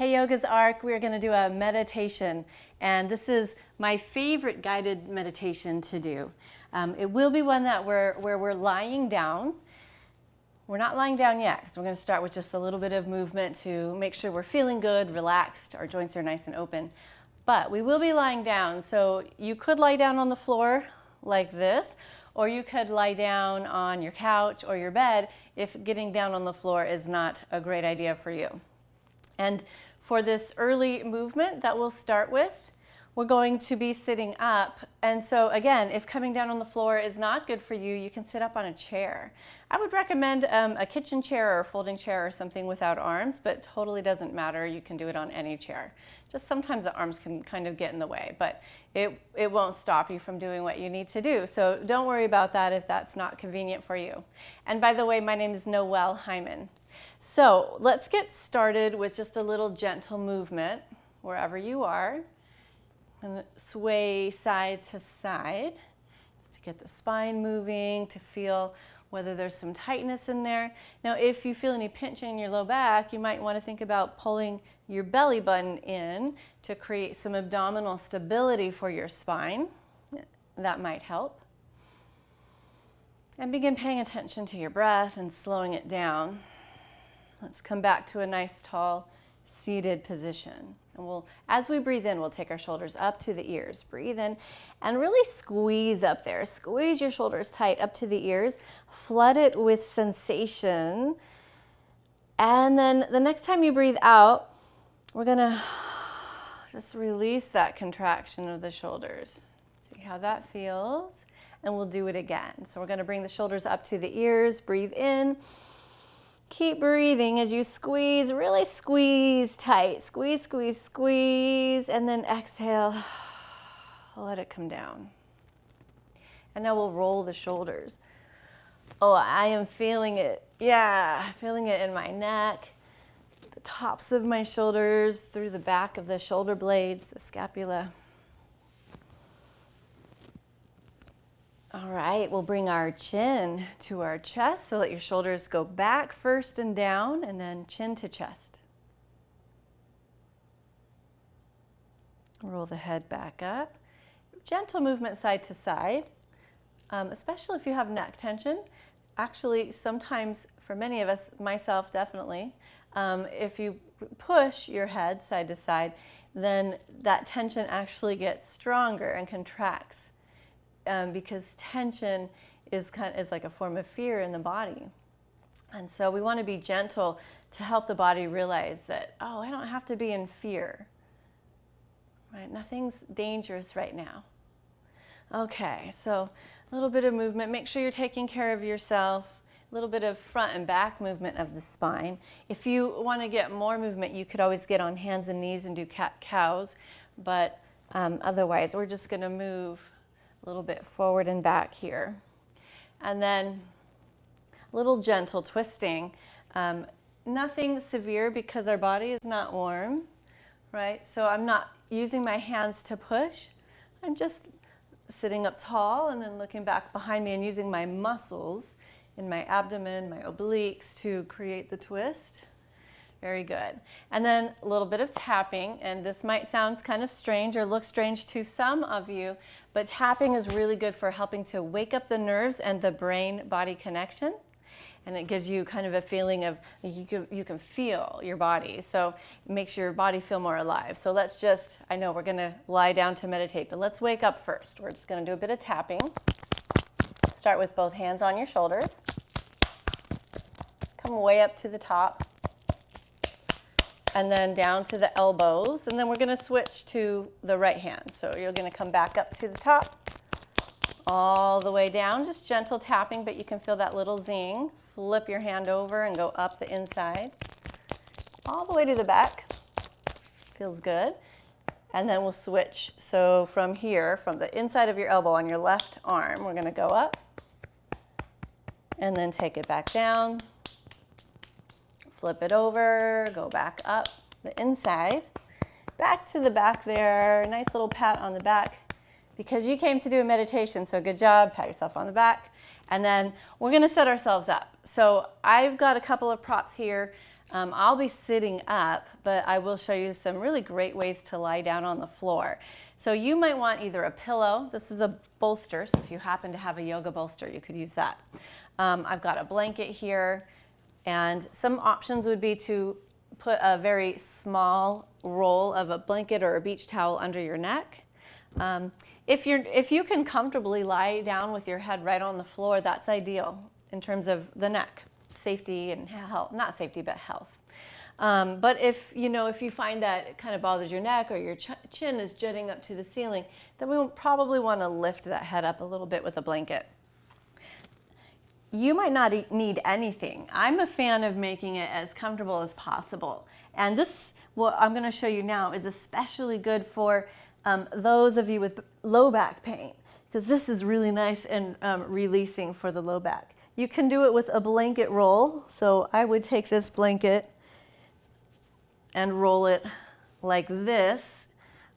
Hey Yoga's Arc, we're going to do a meditation, and this is my favorite guided meditation to do. It will be one where we're lying down. We're not lying down yet, because we're going to start with just a little bit of movement to make sure we're feeling good, relaxed, our joints are nice and open. But we will be lying down, so you could lie down on the floor like this, or you could lie down on your couch or your bed if getting down on the floor is not a great idea for you. And for this early movement that we'll start with, we're going to be sitting up. And so again, if coming down on the floor is not good for you, you can sit up on a chair. I would recommend a kitchen chair or a folding chair or something without arms, but totally doesn't matter. You can do it on any chair. Just sometimes the arms can kind of get in the way, but it won't stop you from doing what you need to do. So don't worry about that if that's not convenient for you. And by the way, my name is Noell Hyman. So let's get started with just a little gentle movement wherever you are. And sway side to side just to get the spine moving, to feel whether there's some tightness in there. Now, if you feel any pinching in your low back, you might want to think about pulling your belly button in to create some abdominal stability for your spine. That might help. And begin paying attention to your breath and slowing it down. Let's come back to a nice tall seated position. And as we breathe in, we'll take our shoulders up to the ears. Breathe in and really squeeze up there. Squeeze your shoulders tight up to the ears. Flood it with sensation. And then the next time you breathe out, we're gonna just release that contraction of the shoulders. See how that feels. And we'll do it again. So we're gonna bring the shoulders up to the ears. Breathe in. Keep breathing as you squeeze, really squeeze tight. Squeeze, squeeze, squeeze, and then exhale. Let it come down. And now we'll roll the shoulders. Oh, I am feeling it. Yeah, feeling it in my neck, the tops of my shoulders, through the back of the shoulder blades, the scapula. All right, we'll bring our chin to our chest, so let your shoulders go back first and down, and then chin to chest. Roll the head back up. Gentle movement side to side, especially if you have neck tension. Actually, sometimes for many of us, myself definitely, if you push your head side to side, then that tension actually gets stronger and contracts. Because tension is like a form of fear in the body. And so we want to be gentle to help the body realize that, oh, I don't have to be in fear. Right? Nothing's dangerous right now. Okay, so a little bit of movement. Make sure you're taking care of yourself. A little bit of front and back movement of the spine. If you want to get more movement, you could always get on hands and knees and do cat-cows. But otherwise, we're just going to move a little bit forward and back here. And then a little gentle twisting. Nothing severe because our body is not warm, right? So I'm not using my hands to push. I'm just sitting up tall and then looking back behind me and using my muscles in my abdomen, my obliques to create the twist. Very good. And then a little bit of tapping, and this might sound kind of strange or look strange to some of you, but tapping is really good for helping to wake up the nerves and the brain-body connection. And it gives you kind of a feeling of you can feel your body. So it makes your body feel more alive. So let's just, I know we're gonna lie down to meditate, but let's wake up first. We're just gonna do a bit of tapping. Start with both hands on your shoulders. Come way up to the top. And then down to the elbows, and then we're going to switch to the right hand. So you're going to come back up to the top, all the way down, just gentle tapping, but you can feel that little zing. Flip your hand over and go up the inside, all the way to the back. Feels good. And then we'll switch. So from here, from the inside of your elbow on your left arm, we're going to go up, and then take it back down. Flip it over, go back up the inside, back to the back there. Nice little pat on the back because you came to do a meditation, so good job. Pat yourself on the back. And then we're going to set ourselves up. So I've got a couple of props here. I'll be sitting up, but I will show you some really great ways to lie down on the floor. So you might want either a pillow. This is a bolster, so if you happen to have a yoga bolster, you could use that. I've got a blanket here, and some options would be to put a very small roll of a blanket or a beach towel under your neck. If you can comfortably lie down with your head right on the floor, that's ideal in terms of the neck, safety and health, not safety, but health. But if you find that it kind of bothers your neck or your chin is jutting up to the ceiling, then we probably want to lift that head up a little bit with a blanket. You might not need anything. I'm a fan of making it as comfortable as possible. And this, what I'm going to show you now, is especially good for those of you with low back pain, because this is really nice and releasing for the low back. You can do it with a blanket roll. So I would take this blanket and roll it like this,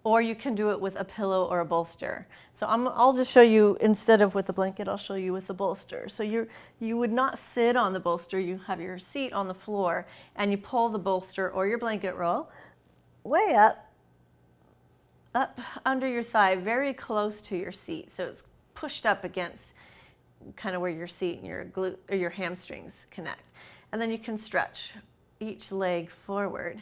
or you can do it with a pillow or a bolster. So I'll just show you, instead of with the blanket, I'll show you with the bolster. So you would not sit on the bolster, you have your seat on the floor, and you pull the bolster or your blanket roll way up under your thigh, very close to your seat. So it's pushed up against kind of where your seat and your glute or your hamstrings connect. And then you can stretch each leg forward.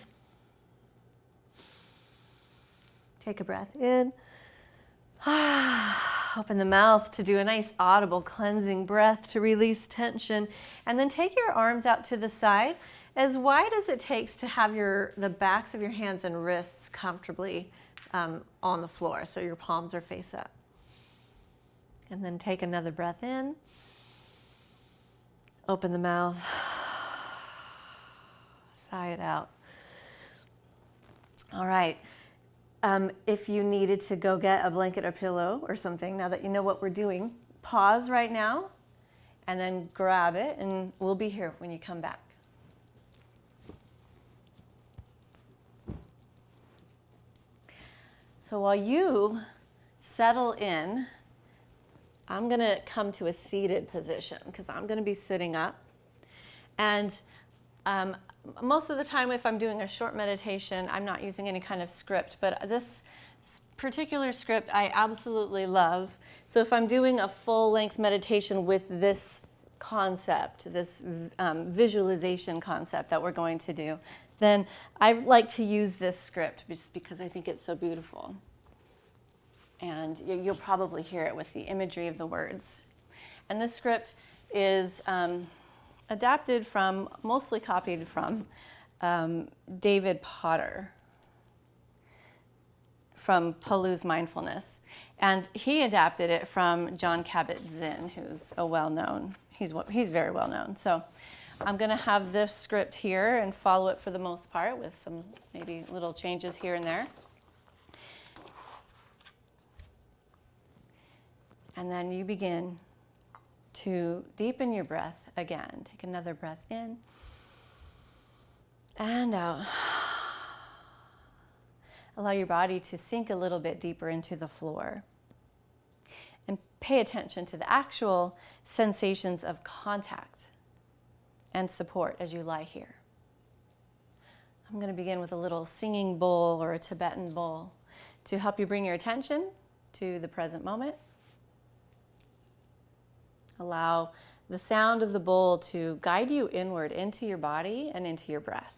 Take a breath in. Open the mouth to do a nice audible cleansing breath to release tension. And then take your arms out to the side as wide as it takes to have the backs of your hands and wrists comfortably on the floor, so your palms are face up. And then take another breath in. Open the mouth. Sigh it out. All right. If you needed to go get a blanket or pillow or something, now that you know what we're doing, pause right now and then grab it, and we'll be here when you come back. So while you settle in, I'm going to come to a seated position because I'm going to be sitting up. And most of the time, if I'm doing a short meditation, I'm not using any kind of script, but this particular script I absolutely love. So if I'm doing a full-length meditation with this concept, this visualization concept that we're going to do, then I like to use this script just because I think it's so beautiful. And you'll probably hear it with the imagery of the words. And this script is adapted from, mostly copied from David Potter from Palu's Mindfulness. And he adapted it from Jon Kabat-Zinn, who's a well-known, he's very well-known. So I'm going to have this script here and follow it for the most part with some maybe little changes here and there. And then you begin to deepen your breath again. Take another breath in and out. Allow your body to sink a little bit deeper into the floor. And pay attention to the actual sensations of contact and support as you lie here. I'm going to begin with a little singing bowl or a Tibetan bowl to help you bring your attention to the present moment. Allow the sound of the bowl to guide you inward into your body and into your breath.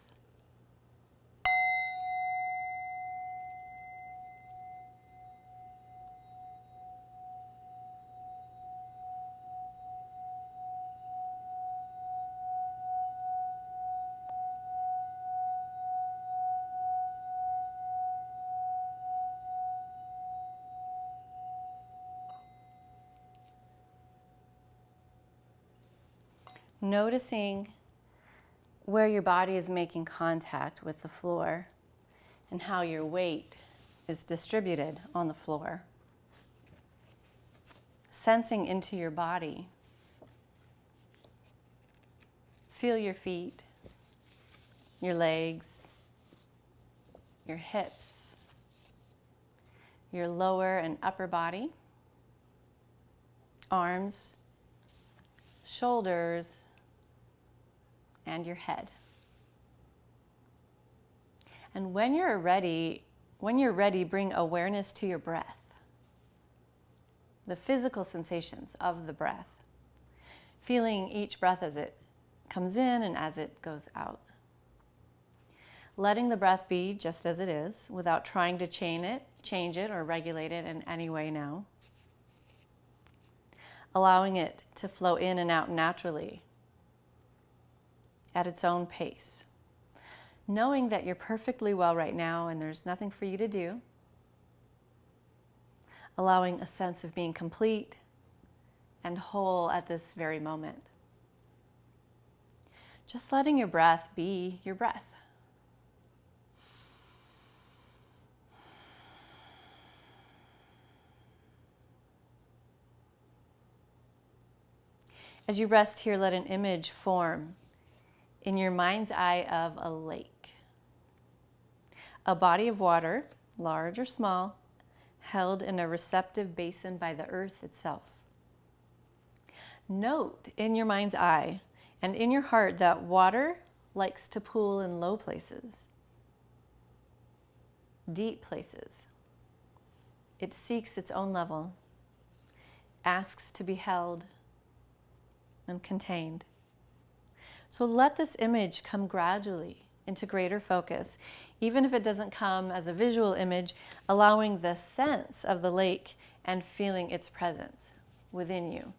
Noticing where your body is making contact with the floor and how your weight is distributed on the floor. Sensing into your body. Feel your feet, your legs, your hips, your lower and upper body, arms, shoulders, and your head. And when you're ready, bring awareness to your breath, the physical sensations of the breath, feeling each breath as it comes in and as it goes out. Letting the breath be just as it is without trying to change it, or regulate it in any way now. Allowing it to flow in and out naturally at its own pace. Knowing that you're perfectly well right now and there's nothing for you to do. Allowing a sense of being complete and whole at this very moment. Just letting your breath be your breath. As you rest here, let an image form in your mind's eye of a lake. A body of water, large or small, held in a receptive basin by the earth itself. Note in your mind's eye and in your heart that water likes to pool in low places, deep places. It seeks its own level, asks to be held and contained. So let this image come gradually into greater focus, even if it doesn't come as a visual image, allowing the sense of the lake and feeling its presence within you.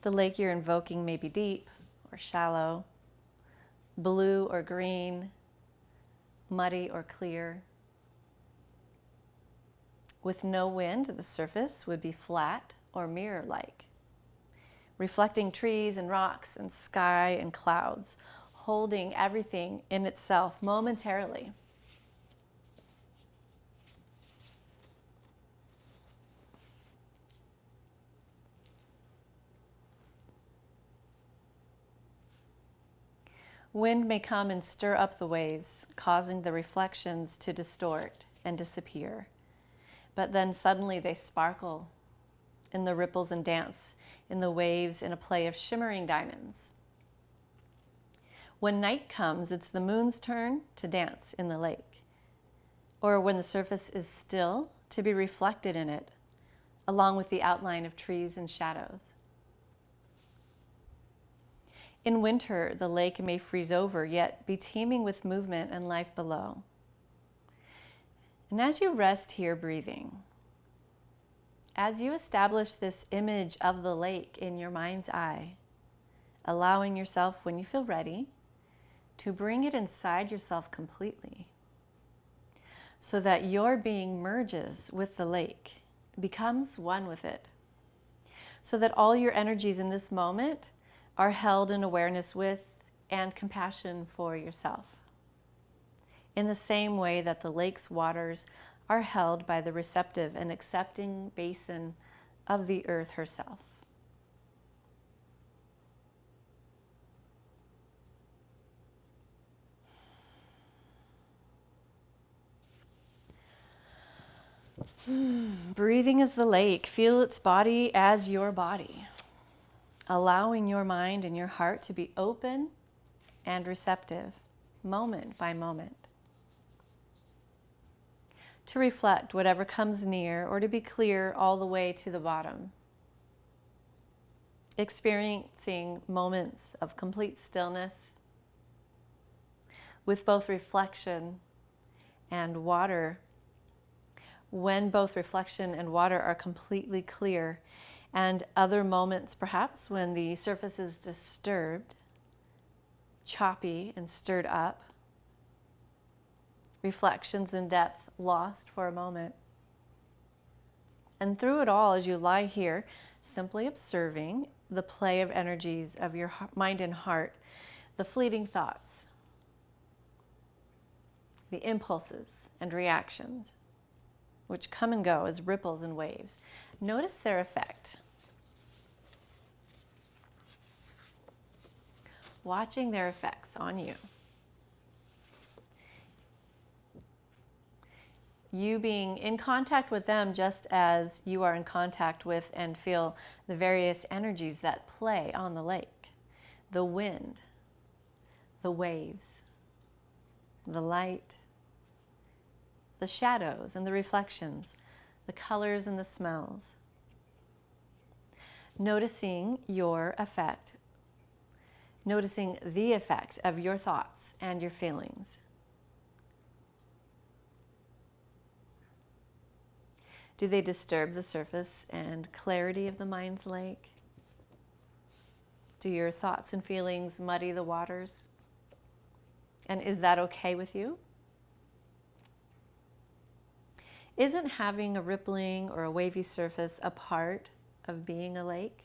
The lake you're invoking may be deep or shallow, blue or green, muddy or clear. With no wind, the surface would be flat or mirror-like, reflecting trees and rocks and sky and clouds, holding everything in itself momentarily. Wind may come and stir up the waves, causing the reflections to distort and disappear. But then suddenly they sparkle in the ripples and dance in the waves in a play of shimmering diamonds. When night comes, it's the moon's turn to dance in the lake, or when the surface is still, to be reflected in it, along with the outline of trees and shadows. In winter, the lake may freeze over, yet be teeming with movement and life below. And as you rest here breathing, as you establish this image of the lake in your mind's eye, allowing yourself, when you feel ready, to bring it inside yourself completely, so that your being merges with the lake, becomes one with it, so that all your energies in this moment are held in awareness with and compassion for yourself, in the same way that the lake's waters are held by the receptive and accepting basin of the earth herself. Breathing is the lake. Feel its body as your body, allowing your mind and your heart to be open and receptive, moment by moment. To reflect whatever comes near, or to be clear all the way to the bottom. Experiencing moments of complete stillness with both reflection and water. When both reflection and water are completely clear, and other moments perhaps when the surface is disturbed, choppy and stirred up, reflections in depth lost for a moment. And through it all, as you lie here, simply observing the play of energies of your mind and heart, the fleeting thoughts, the impulses and reactions, which come and go as ripples and waves. Notice their effect. Watching their effects on you. you being in contact with them just as you are in contact with and feel the various energies that play on the lake. The wind, the waves, the light, the shadows and the reflections, the colors and the smells. Noticing your effect, noticing the effect of your thoughts and your feelings. Do they disturb the surface and clarity of the mind's lake? Do your thoughts and feelings muddy the waters? And is that okay with you? Isn't having a rippling or a wavy surface a part of being a lake?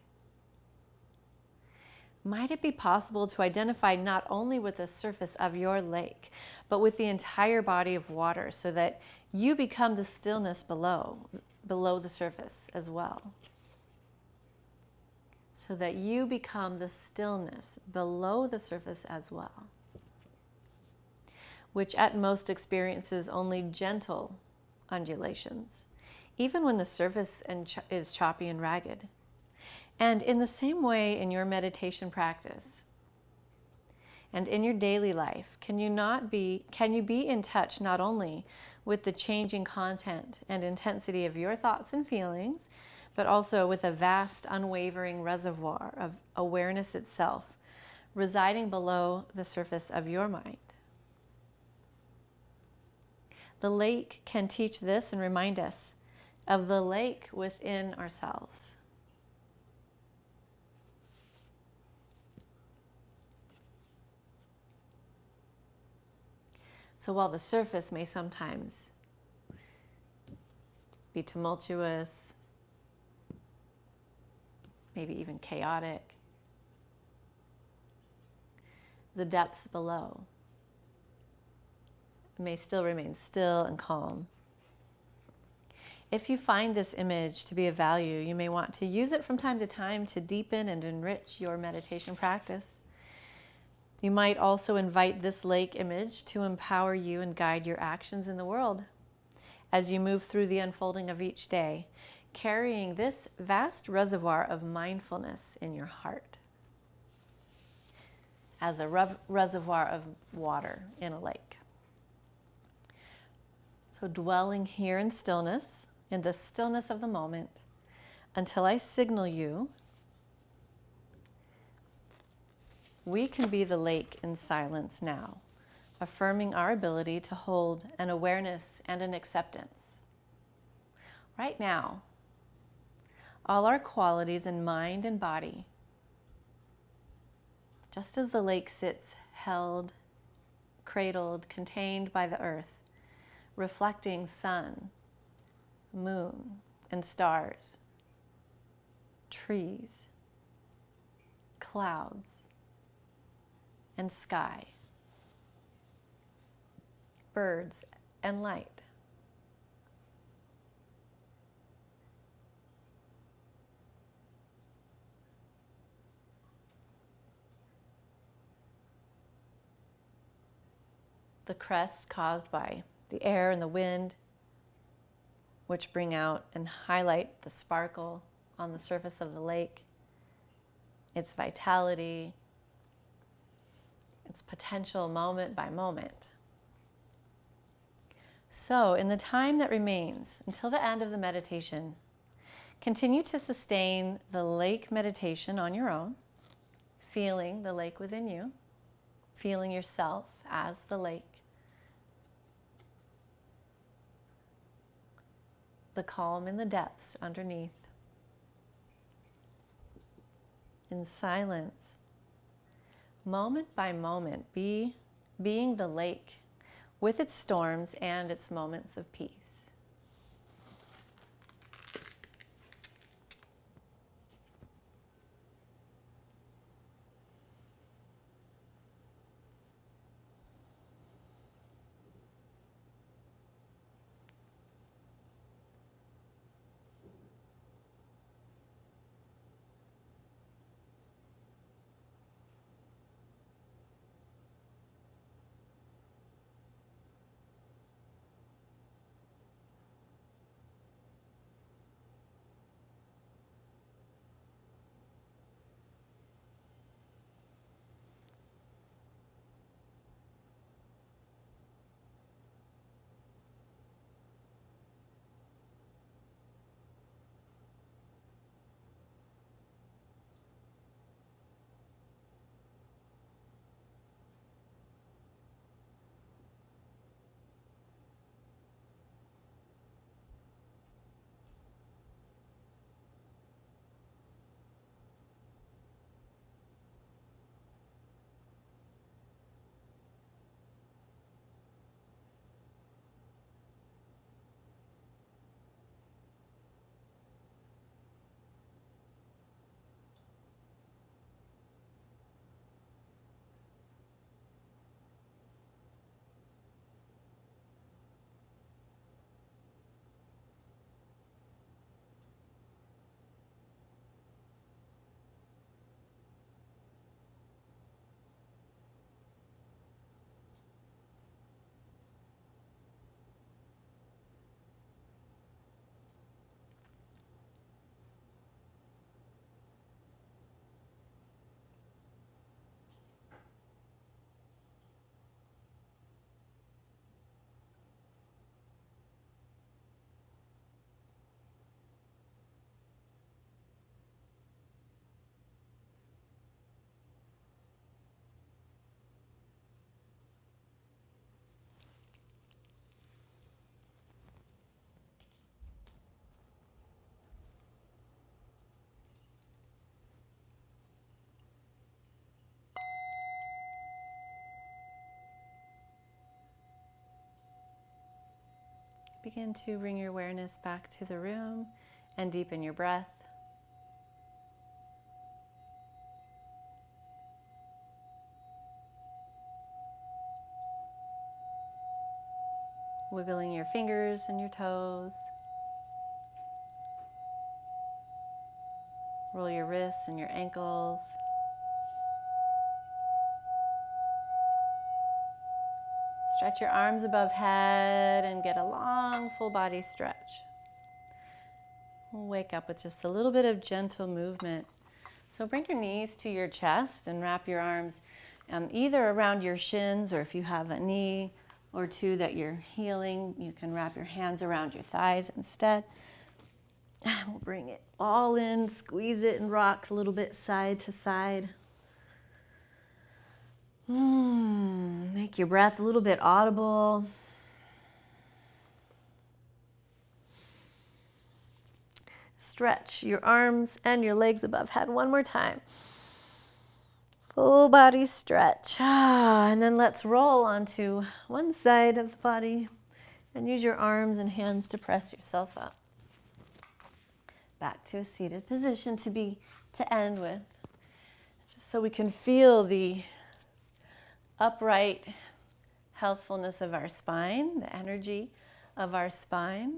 Might it be possible to identify not only with the surface of your lake, but with the entire body of water so that you become the stillness below the surface as well? So that you become the stillness below the surface as well, which at most experiences only gentle undulations, even when the surface is choppy and ragged. And in the same way in your meditation practice and in your daily life, can you be in touch not only with the changing content and intensity of your thoughts and feelings, but also with a vast, unwavering reservoir of awareness itself residing below the surface of your mind? The lake can teach this and remind us of the lake within ourselves. So while the surface may sometimes be tumultuous, maybe even chaotic, the depths below may still remain still and calm. If you find this image to be of value, you may want to use it from time to time to deepen and enrich your meditation practice. You might also invite this lake image to empower you and guide your actions in the world as you move through the unfolding of each day, carrying this vast reservoir of mindfulness in your heart as a reservoir of water in a lake. So dwelling here in stillness, in the stillness of the moment, until I signal you, we can be the lake in silence now, affirming our ability to hold an awareness and an acceptance. Right now, all our qualities in mind and body, just as the lake sits held, cradled, contained by the earth, reflecting sun, moon, and stars, trees, clouds, and sky, birds, and light. The crest caused by the air and the wind, which bring out and highlight the sparkle on the surface of the lake, its vitality, its potential moment by moment. So, in the time that remains until the end of the meditation, continue to sustain the lake meditation on your own, feeling the lake within you, feeling yourself as the lake, the calm in the depths underneath. In silence, moment by moment, being the lake with its storms and its moments of peace. Begin to bring your awareness back to the room and deepen your breath. Wiggling your fingers and your toes. Roll your wrists and your ankles. Stretch your arms above head and get a long full body stretch. We'll wake up with just a little bit of gentle movement. So bring your knees to your chest and wrap your arms either around your shins, or if you have a knee or two that you're healing, you can wrap your hands around your thighs instead. And we'll bring it all in, squeeze it and rock a little bit side to side. Make your breath a little bit audible. Stretch your arms and your legs above head one more time. Full body stretch. And then let's roll onto one side of the body and use your arms and hands to press yourself up. Back to a seated position to end with. Just so we can feel the upright healthfulness of our spine, the energy of our spine,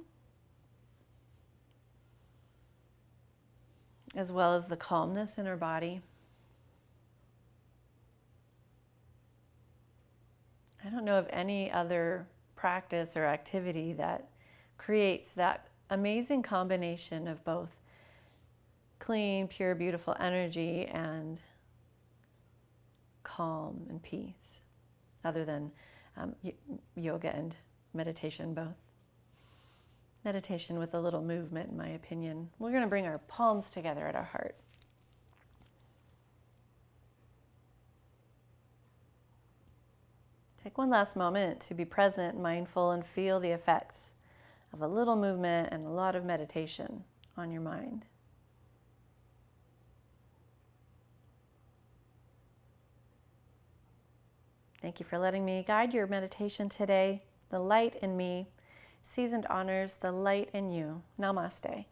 as well as the calmness in our body. I don't know of any other practice or activity that creates that amazing combination of both clean, pure, beautiful energy and calm and peace, other than yoga and meditation both. Meditation with a little movement, in my opinion. We're going to bring our palms together at our heart. Take one last moment to be present, mindful, and feel the effects of a little movement and a lot of meditation on your mind. Thank you for letting me guide your meditation today. The light in me sees and honors the light in you. Namaste.